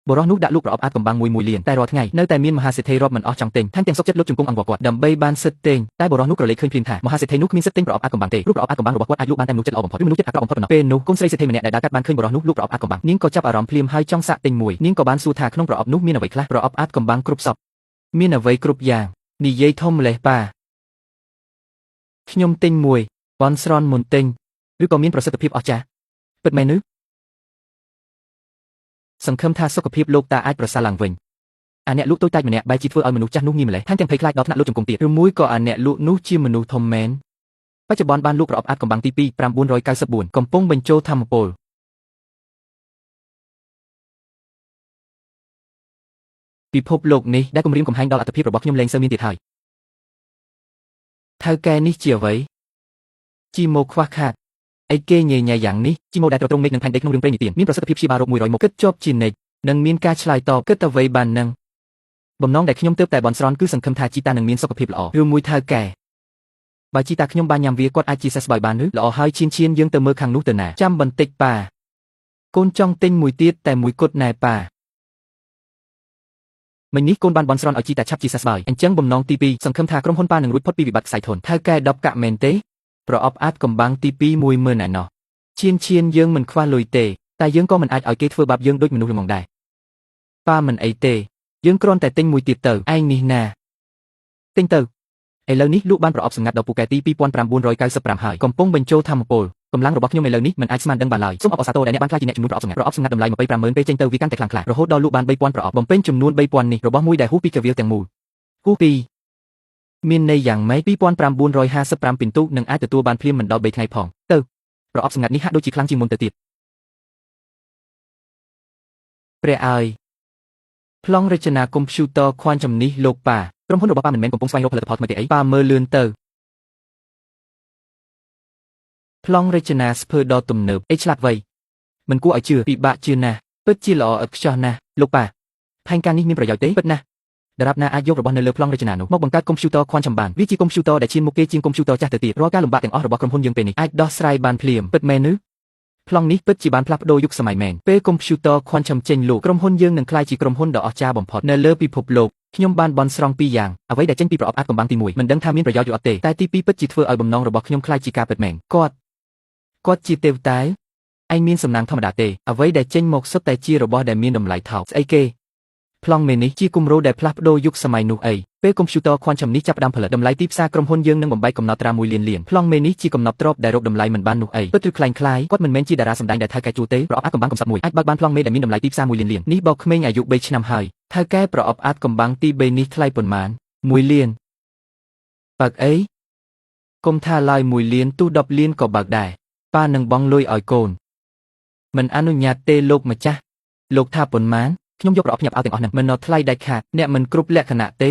បរោះនោះដាក់លក់ប្រអប់អាចកំបាំងមួយលានតែរាល់ថ្ងៃនៅតែមានមហាសេដ្ឋីរាប់មិនអស់ចង់ទិញថែមទាំងសុខចិត្តលុបជង្គង់អង្គគាត់ដើម្បីបានសិទ្ធិទិញតែបរោះនោះក៏លេចឃើញភ្លាមថាមហាសេដ្ឋីនោះគ្មានសិទ្ធិទិញប្រអប់អាចកំបាំងទេព្រោះប្រអប់អាចកំបាំងរបស់គាត់អាចលក់បានតែមនុស្សចិត្តល្អបំផុតឬមនុស្សចិត្តអាក្រក់បំផុតប៉ុណ្ណោះពេលនោះកូនស្រីសេដ្ឋីម្នាក់ដែលដើរកាត់បានឃើញបរោះនោះលក់ប្រអប់អាចកំបាំងនាងក៏ចាប់អារម្មណ៍ភ្លាមហើយចង់សាកទិញមួយនាងក៏បានសួរថាក្នុងប្រអប់នោះមានអ្វីខ្លះប្រអប់អាចកំបាំងគ្រប់សពមានអ្វីគ្រប់យ៉ាងនិយាយធំម្លេះប៉ាខ្ញុំទិញមួយបនស្រន់មុនទិញឬក៏មានប្រសិទ្ធភាពអស្ចារ្យពិតមែនឬសង្ឃឹមថាសុខភាពលោកតាអាចប្រសើរឡើងវិញអាអ្នកលក់តូចតាចម្នាក់បែរជាធ្វើឲ្យមនុស្សចាស់នោះងាយម្លេះថែមទាំងភ័យខ្លាចដល់ថ្នាក់លុបជង្គង់ទៀតឬមួយក៏អាអ្នកលក់នោះជាមនុស្សធំមែនបច្ចុប្បន្នបានលក់ប្រអប់អាចកំបាំងទី2994កំពុងបញ្ចូលធម្មពលពិភពលោកនេះដែលគំរាមកំហែងដល់អត្ថិភាពរបស់ខ្ញុំលែងសូវមានទៀតហើយថៅកែនេះជាអ្វីជីម៉ូខ្វះខាតអីគេញ៉ៃញ៉ៃយ៉ាងនេះជីម៉ូដែលត្រង់មេឃនឹងផែនដីក្នុងរឿងព្រេងនិទានមានប្រសិទ្ធភាពព្យាបាលរោគ100មុខគិតជាប់ជានិច្ចនិងមានការឆ្លើយតបគិតអ្វីបាននឹងបំណងដែលខ្ញុំទើបតែបន់ស្រន់គឺសង្ឃឹមថាជីតានឹងមានសុខភាពល្អឬមួយថៅកែបើជីតាខ្ញុំបានញ៉ាំវាគាត់អាចជាសះស្បើយបានឬល្អហើយឈានយើងទៅមើលខាងនោះទៅណាចាំបន្តិចប៉ាកូនចង់ទិញមួយទៀតតែមួយគត់ណែប៉ាមិញនេះកូនបានបន់ស្រន់ឲ្យជីតាឆាប់ជាសះស្បើយអញ្ចឹងបំណងទី2សង្ឃឹមថាក្រុមហ៊ុនប៉ានឹងរួចផុតពីវិបត្តិខ្សែធនថៅកែ10កាក់មែនទេប្រអប់អាចកំបាំងទី2 10000ឯណោះឈានយើងមិនខ្វះលុយទេតែយើងក៏មិនអាចឲ្យគេធ្វើបាបយើងដូចមនុស្សល្ងងដែរប៉ាមិនអីទេយើងគ្រាន់តែទិញមួយទៀតទៅឯងនេះណាទិញទៅឥឡូវនេះលក់បានប្រអប់សម្ងាត់ដល់ពូកែទី2995ហើយកំពុងបញ្ចូលធម្មពលកម្លាំងរបស់ខ្ញុំឥឡូវនេះមិនអាចស្មានដឹងបានឡើយសូមអបអរសាទរដែលអ្នកបានខ្លាចជាអ្នកចំនួនប្រអប់សម្ងាត់តម្លៃ250,000ពេលចេញទៅវាកាន់តែខ្លាំងក្លារហូតដល់លក់បាន3000ប្រអប់បំពេញចំនួន3000នេះរបស់មួយដែលហួសពីកាវៀលទាំងមូលហួសពីមានន័យយ៉ាងម៉េច2955ពិន្ទុនឹងអាចទទួលបានភ្លាមមិនដល់3ថ្ងៃផងទៅប្រអប់សម្ងាត់នេះហាក់ដូចជាខ្លាំងជាងមុនទៅទៀតព្រះអើយប្លង់រចនាកុំព្យូទ័រខ្វាន់ចំនេះលោកប៉ាក្រុមហ៊ុនរបស់ប៉ាមិនមែនកំពុងស្វែងរកផលិតផលថ្មីទេអីប៉ាមើលលឿនទៅប្លង់រចនាស្ពើដ៏ទំនើបអីឆ្លាតវៃមិនគួរឲ្យជឿពិបាកជឿណាស់ពិតជាល្អឥតខ្ចោះណាស់លោកប៉ាផែនការនេះមានប្រយោជន៍ទេពិតណាស់ដរាបណាអាចយករបស់នៅលើប្លង់រចនានោះមកបង្កើតកុំព្យូទ័រខ្វាន់ចំបានវាជាកុំព្យូទ័រដែលឈានមុខគេជាងកុំព្យូទ័រចាស់ទៅទៀតរាល់ការលំបាកទាំងអស់របស់ក្រុមហ៊ុនយើងពេលនេះអាចដោះស្រាយបានភ្លាមពិតមែនឬប្លង់នេះពិតជាបានផ្លាស់ប្ដូរយុគសម័យមែនពេលកុំព្យូទ័រខ្វាន់ឆំចេញលក់ក្រុមហ៊ុនយើងនឹងក្លាយជាក្រុមហ៊ុនដ៏អស្ចារ្យបំផុតនៅលើពិភពលោកខ្ញុំបានបន់ស្រង់ពីរយ៉ាងអ្វីដែលចេញពីប្រអប់អាចកំបាំងទី1មិនដឹងថាមានប្រយោជន៍ឬអត់ទេតែទី2ពិតជាធ្វើឲ្យបំណងរបស់ខ្ញុំក្លាយជាការពិតមែនគាត់ជាទេវតាឯងមានសំណាងធម្មតាទេអ្វីដែលចេញមកសុទ្ធតែជារបស់ដែលមានតម្លៃថោកស្អីគេប្លង់មេនេះជាគំរូដែលផ្លាស់ប្ដូរយុគសម័យនោះអីពេលកុំព្យូទ័រខ្វាន់ឆំនេះចាប់ផ្ដើមផលិតតម្លៃទីផ្សារក្រុមហ៊ុនយើងនឹងបំបែកកំណត់ត្រា1លានប្លង់មេនេះជាកំណត់ទ្រព្យដែលរកតម្លៃមិនបាននោះអីពិតឬខ្លាំងខ្លាយគាត់មិនមែនជាតារាសម្ដែងដែលថៅកែជួទេប្រអប់អាចកំបាំងកំសត់មួយអាចបើកបានប្លង់មេដែលមានតម្លៃទីផ្សារ1លាននេះបោកក្មេងអាយុ3ឆ្នាំហើយថៅកែប្រអប់អាចកំបាំងទី3នេះថ្លៃប៉ុន្មាន1លានបើកអីគុំថាឡើយ1លានទូ10លានក៏បើកដែរប៉ានឹងបង់លុយឲ្យកូនមិនអនុញ្ញាតទេលោកម្ចាស់លោកថាប៉ុន្មានខ្ញុំយកប្រអប់ភ្ញាប់ឲ្យទាំងអស់ហ្នឹងមិនថ្លៃដាច់ខាតអ្នកមិនគ្រប់លក្ខណៈទេ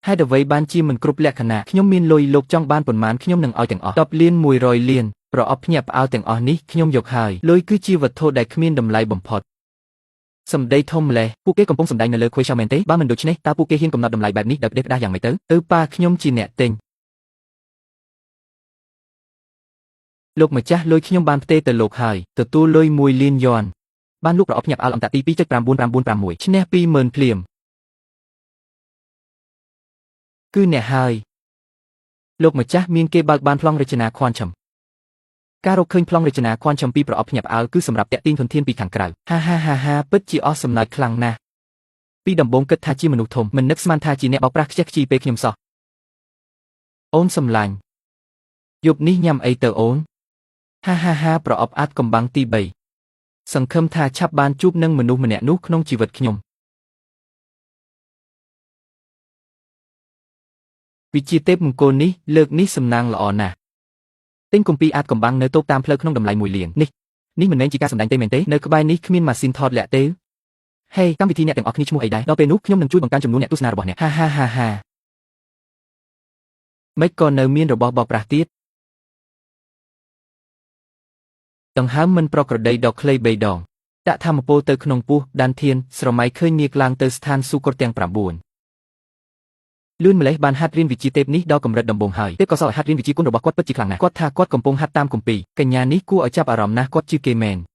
ហេតុអ្វីបានជាមិនគ្រប់លក្ខណៈខ្ញុំមានលុយលោកចង់បានប៉ុន្មានខ្ញុំនឹងឲ្យទាំងអស់10លាន100លានប្រអប់ភ្ញាប់ឲ្យទាំងអស់នេះខ្ញុំយកហើយលុយគឺជាវត្ថុដែលគ្មានតម្លៃបំផុតសម្ដីធំម្លេះពួកគេកំពុងសម្ដែងនៅលើ Question មែនទេបើមិនដូច្នេះតើពួកគេហ៊ានកំណត់តម្លៃបែបនេះដោយផ្ដេសផ្ដាសយ៉ាងម៉េចទៅប៉ាខ្ញុំជាអ្នកទិញលោកម្ចាស់លុយខ្ញុំបានផ្ទេរទៅលោកហើយទទួលលុយ1លានយ៉នបានលក់ប្រអប់ភ្ញាប់អាល់អន្តរទី2.9951ឈ្នះ 20000 ភ្លាមគឺអ្នកហើយលោកម្ចាស់មានគេបើកបានប្លង់រចនាខ្វាន់ឆំការរកឃើញប្លង់រចនាខ្វាន់ឆំពីប្រអប់ភ្ញាប់អាល់គឺសម្រាប់តាក់ទាញធនធានពីខាងក្រៅហាពិតជាអស់សំណើចខ្លាំងណាស់ពីដំបូងគិតថាជាមនុស្សធំមិននឹកស្មានថាជាអ្នកបោកប្រាស់ខ្ជះខ្ជាយពេលខ្ញុំសោះអូនសម្លាញ់យប់នេះញ៉ាំអីទៅអូនហាប្រអប់អាចកំបាំងទី3សង្ឃឹមថាឆាប់បានជួបនឹងមនុស្សម្នាក់នោះក្នុងជីវិតខ្ញុំវិជាទេពមង្គលនេះលើកនេះសំណាងល្អណាស់ទិញគម្ពីរអាចកំបាំងនៅតូបតាមផ្លូវក្នុងតម្លៃ1លាននេះមិនមែនជាការសម្ដែងទេមែនទេនៅក្បែរនេះគ្មានម៉ាស៊ីនថតលាក់ទេហេកម្មវិធីអ្នកទាំងអស់គ្នាឈ្មោះអីដែរដល់ពេលនោះខ្ញុំនឹងជួយបង្កើនចំនួនអ្នកទស្សនារបស់អ្នកហាមិនក៏នៅមានរបស់បោកប្រាស់ទៀតដង្ហើមមិនប្រក្រតីដ៏ខ្លី3ដងដាក់ធម្មពលទៅក្នុងពោះដានធានស្រមៃឃើញនាគឡើងទៅស្ថានសួគ៌ទាំង9លឿនម្លេះបានហាត់រៀនវិជ្ជាទេពនេះដល់កម្រិតដំបូងហើយទេពក៏សល់ឲ្យហាត់រៀនវិជ្ជាគុណរបស់គាត់ពិតជាខ្លាំងណាស់គាត់ថាគាត់កំពុងហាត់តាមគម្ពីរកញ្ញានេះគួរឲ្យចាប់អារម្មណ៍ណាស់គាត់ជាគេមែន